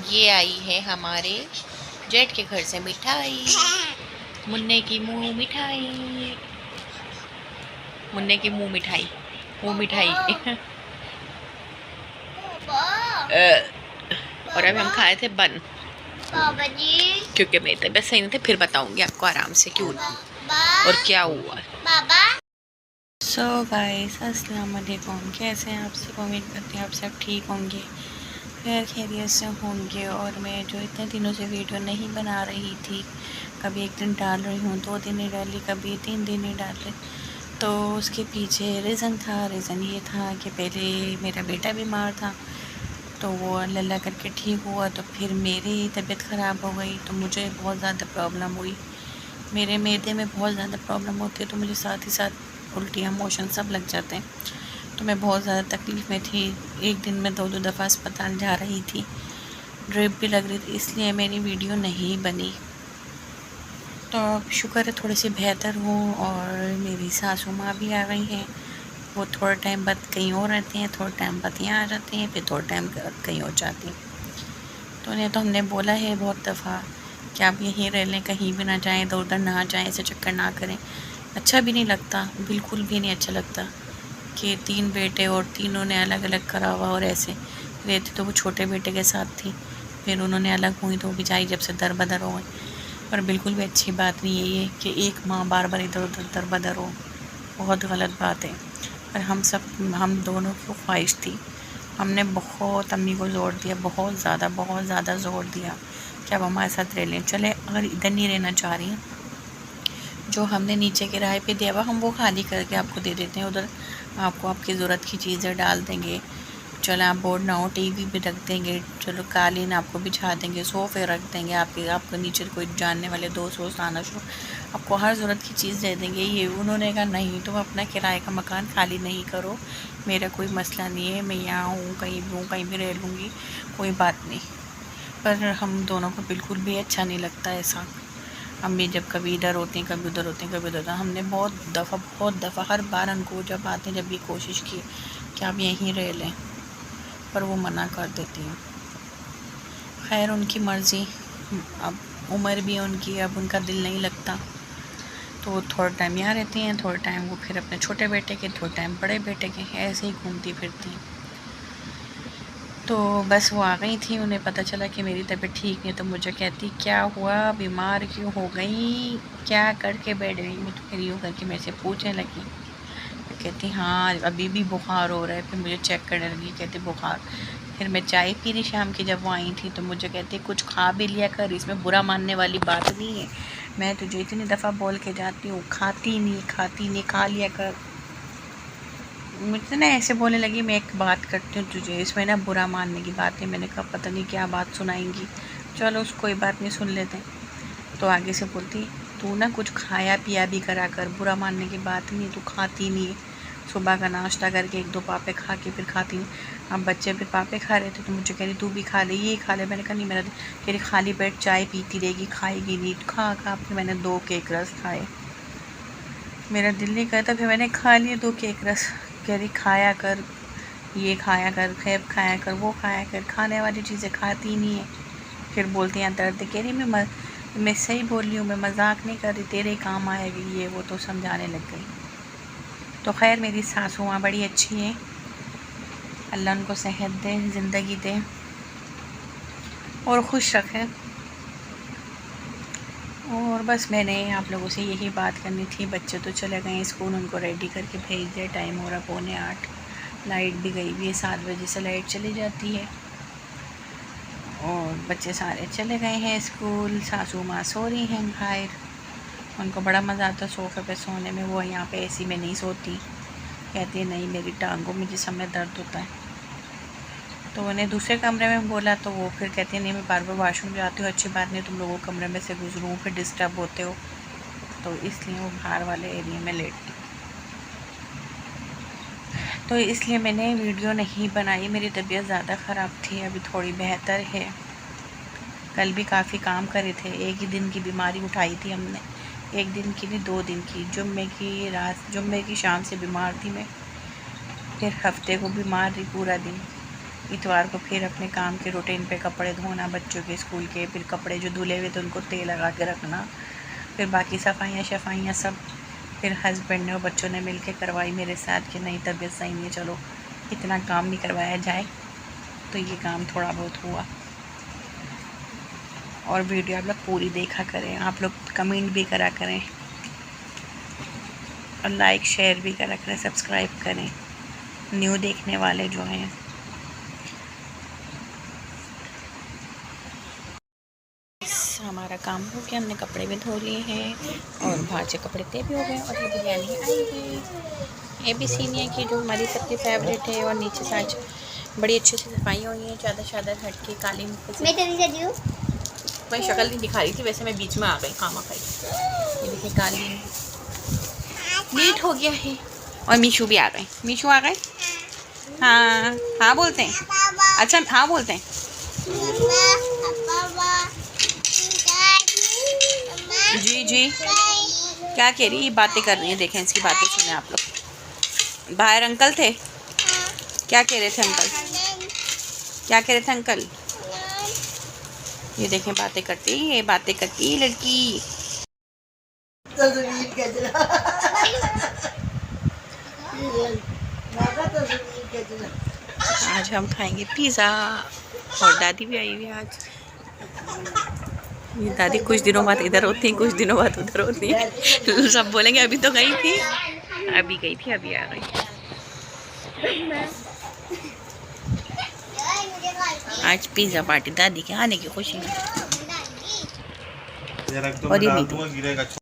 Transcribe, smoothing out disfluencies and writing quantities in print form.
ये आई है हमारे जेठ के घर से मिठाई, मुन्ने की मुंह मिठाई, मुन्ने की मुंह मिठाई, मुंह मिठाई। और अब हम खाए थे बन, क्योंकि मेरी तबीयत सही नहीं थी। फिर बताऊंगी आपको आराम से क्यों और क्या हुआ। सो गाइस अस्सलाम वालेकुम, कैसे हैं आप सब? उम्मीद करते हैं आप सब ठीक होंगे, खैर खैरियत से होंगे। और मैं जो इतने दिनों से वीडियो नहीं बना रही थी, कभी एक दिन डाल रही हूँ, 2 दिन नहीं डाली, कभी 3 दिन नहीं डाल रही, तो उसके पीछे रीज़न ये था कि पहले मेरा बेटा बीमार था, तो वो अल्लाह करके ठीक हुआ, तो फिर मेरी तबीयत ख़राब हो गई, तो मुझे बहुत ज़्यादा प्रॉब्लम हुई। मेरे मैदे में बहुत ज़्यादा प्रॉब्लम होती है, तो मुझे साथ ही साथ उल्टियाँ, मोशन सब लग जाते हैं, तो मैं बहुत ज़्यादा तकलीफ़ में थी। एक दिन में 2-2 दफ़ा अस्पताल जा रही थी, ड्रिप भी लग रही थी, इसलिए मेरी वीडियो नहीं बनी। तो अब शुक्र है थोड़ी सी बेहतर हूँ। और मेरी सासू माँ भी आ गई हैं, वो थोड़ा टाइम बाद कहीं और रहती हैं, थोड़ा टाइम बाद यहाँ आ जाती हैं, फिर थोड़ा टाइम कहीं और जाती हैं। तो उन्हें तो हमने बोला है बहुत दफ़ा कि आप यहीं रह लें, कहीं भी ना जाएं, इधर उधर ना जाएं, ऐसे चक्कर ना करें। अच्छा भी नहीं लगता, बिल्कुल भी नहीं अच्छा लगता कि 3 बेटे और तीनों ने अलग अलग करा हुआ, और ऐसे रहती तो वो छोटे बेटे के साथ थी, फिर उन्होंने अलग हुई तो वो बेचारी जब से दर बदर हो गई। पर बिल्कुल भी अच्छी बात नहीं है ये कि एक माँ बार बार इधर उधर दर बदर हो, बहुत गलत बात है। पर हम दोनों की ख्वाहिश थी, हमने बहुत अम्मी को ज़ोर दिया, बहुत ज़्यादा ज़ोर दिया कि अब हमारे साथ रह लें। चले अगर इधर नहीं रहना चाह रही हैं, जो हमने नीचे किराए पे दिया हुआ हम वो खाली करके आपको दे देते हैं, उधर आपको आपकी ज़रूरत की चीज़ें डाल देंगे। चलो आप बोर्ड ना हो, टीवी भी रख देंगे, चलो कालीन आपको बिछा देंगे, सोफ़े रख देंगे, आपको नीचे कोई जानने वाले दोस्त वोस्त आना शुरू, आपको हर ज़रूरत की चीज़ दे देंगे। ये उन्होंने कहा नहीं, तुम अपना किराए का मकान खाली नहीं करो, मेरा कोई मसला नहीं है, मैं यहाँ हूँ, कहीं भी हूँ, कहीं भी रह लूँगी, कोई बात नहीं। पर हम दोनों को बिल्कुल भी अच्छा नहीं लगता ऐसा। अम्मी जब कभी इधर होती हैं, कभी उधर होती हैं, कभी उधर, हमने बहुत दफ़ा हर बार उनको जब आते हैं जब ये कोशिश की कि आप यहीं रह लें, पर वो मना कर देती हैं। खैर उनकी मर्ज़ी, अब उम्र भी है उनकी, अब उनका दिल नहीं लगता, तो वो थोड़ा टाइम यहाँ रहती हैं, थोड़ा टाइम वो फिर अपने छोटे बेटे के, थोड़ा टाइम बड़े बेटे के, ऐसे ही घूमती फिरती हैं। तो बस वो आ गई थी, उन्हें पता चला कि मेरी तबीयत ठीक नहीं, तो मुझे कहती क्या हुआ, बीमार क्यों हो गई, क्या करके बैठ गई। मैं तो फिर यूँ करके मेरे से पूछने लगी, तो कहती हाँ अभी भी बुखार हो रहा है। फिर मुझे चेक करने लगी, कहती बुखार। फिर मैं चाय पी रही शाम की जब वो आई थी, तो मुझे कहती कुछ खा भी लिया कर, इसमें बुरा मानने वाली बात नहीं है, मैं तुझे इतनी दफ़ा बोल के जाती हूँ, खाती नहीं, खा लिया कर। मुझे ना ऐसे बोलने लगी, मैं एक बात करती हूँ तुझे, इसमें ना बुरा मानने की बात है। मैंने कहा पता नहीं क्या बात सुनाएंगी, चलो उस कोई बात नहीं, सुन लेते हैं। तो आगे से बोलती तू ना कुछ खाया पिया भी करा कर, बुरा मानने की बात नहीं, तू खाती नहीं है, सुबह का नाश्ता करके 1-2 पापे खा के फिर खाती नहीं। अब बच्चे फिर पापे खा रहे थे, तो मुझे कह रही तू भी खा ले, ये खा ले। मैंने कहा नहीं, मेरा कह रही खाली पेट चाय पीती रहेगी, खाएगी नहीं। खा फिर मैंने 2 केक रस खाए, मेरा दिल नहीं करता, फिर मैंने खा लिए 2 केक रस। कह रही खाया कर, ये खाया कर, खैब खाया कर, वो खाया कर, खाने वाली चीज़ें खाती नहीं है। फिर बोलती हैं दर्द, कह रही मैं सही बोल रही हूँ, मैं मजाक नहीं कर रही, तेरे काम आएगी, ये वो तो समझाने लग गई। तो खैर मेरी सासू माँ बड़ी अच्छी हैं, अल्लाह उनको सेहत दे, ज़िंदगी दे और खुश रखें। और बस मैंने आप लोगों से यही बात करनी थी। बच्चे तो चले गए स्कूल, उनको रेडी करके भेज दिया, टाइम हो रहा 7:45, लाइट भी गई हुई है, 7 बजे से लाइट चली जाती है। और बच्चे सारे चले गए हैं स्कूल, सासू माँ सो रही हैं बाहर, उनको बड़ा मज़ा आता है सोफ़े पे सोने में, वो यहाँ पे एसी में नहीं सोती, कहती है नहीं मेरी टांगों में जिस समय दर्द होता है। तो उन्हें दूसरे कमरे में बोला, तो वो फिर कहती है नहीं मैं बार बार वॉशरूम जाती हूँ, अच्छी बात नहीं, तुम लोगों कमरे में से गुजरूँ फिर डिस्टर्ब होते हो, तो इसलिए वो बाहर वाले एरिया में लेटती। तो इसलिए मैंने वीडियो नहीं बनाई, मेरी तबीयत ज़्यादा ख़राब थी, अभी थोड़ी बेहतर है। कल भी काफ़ी काम करे थे, एक ही दिन की बीमारी उठाई थी हमने, एक दिन की नहीं 2 दिन की। जुम्मे की शाम से बीमार थी मैं, फिर हफ्ते को बीमार रही पूरा दिन, इतवार को फिर अपने काम के रूटीन पे कपड़े धोना बच्चों के स्कूल के, फिर कपड़े जो धुले हुए थे उनको तेल लगा के रखना, फिर बाकी सफाइयाँ सब फिर हस्बैंड ने और बच्चों ने मिल के करवाई मेरे साथ कि नहीं तबीयत सही नहीं है, चलो इतना काम नहीं करवाया जाए। तो ये काम थोड़ा बहुत हुआ। और वीडियो आप लोग पूरी देखा करें, आप लोग कमेंट भी करा करें और लाइक शेयर भी करा करें, सब्सक्राइब करें न्यू देखने वाले जो हैं। हमारा काम हो गया, हमने कपड़े भी धो लिए हैं और बाहर से कपड़े तय भी हो गए और ये बिरयानी आई है एबीसीनिया की, जो हमारी सबकी फेवरेट है। और नीचे से आज बड़ी अच्छी सी सफाई हुई है, चादर हट के कालीन मैं शक्ल नहीं दिखा रही थी, वैसे मैं बीच में आ गई खामा खाई। ये देखिए कालीन नीट हो गया है और मीशू भी आ गए। मीशू आ गए, हाँ हाँ बोलते हैं, अच्छा हाँ बोलते हैं। जी क्या कह रही है, बातें कर रही है, देखें इसकी बातें सुने आप लोग। बाहर अंकल थे, क्या कह रहे थे अंकल, क्या कह रहे थे अंकल? ये देखें बातें करती है लड़की। आज हम खाएंगे पिज़्ज़ा और दादी भी आई हुई है आज। ये दादी कुछ दिनों बाद इधर होती है, कुछ दिनों बाद उधर होती है। सब बोलेंगे अभी तो गई थी, अभी आ गई। आज पिज़्ज़ा पार्टी दादी के आने की खुशी में। और ये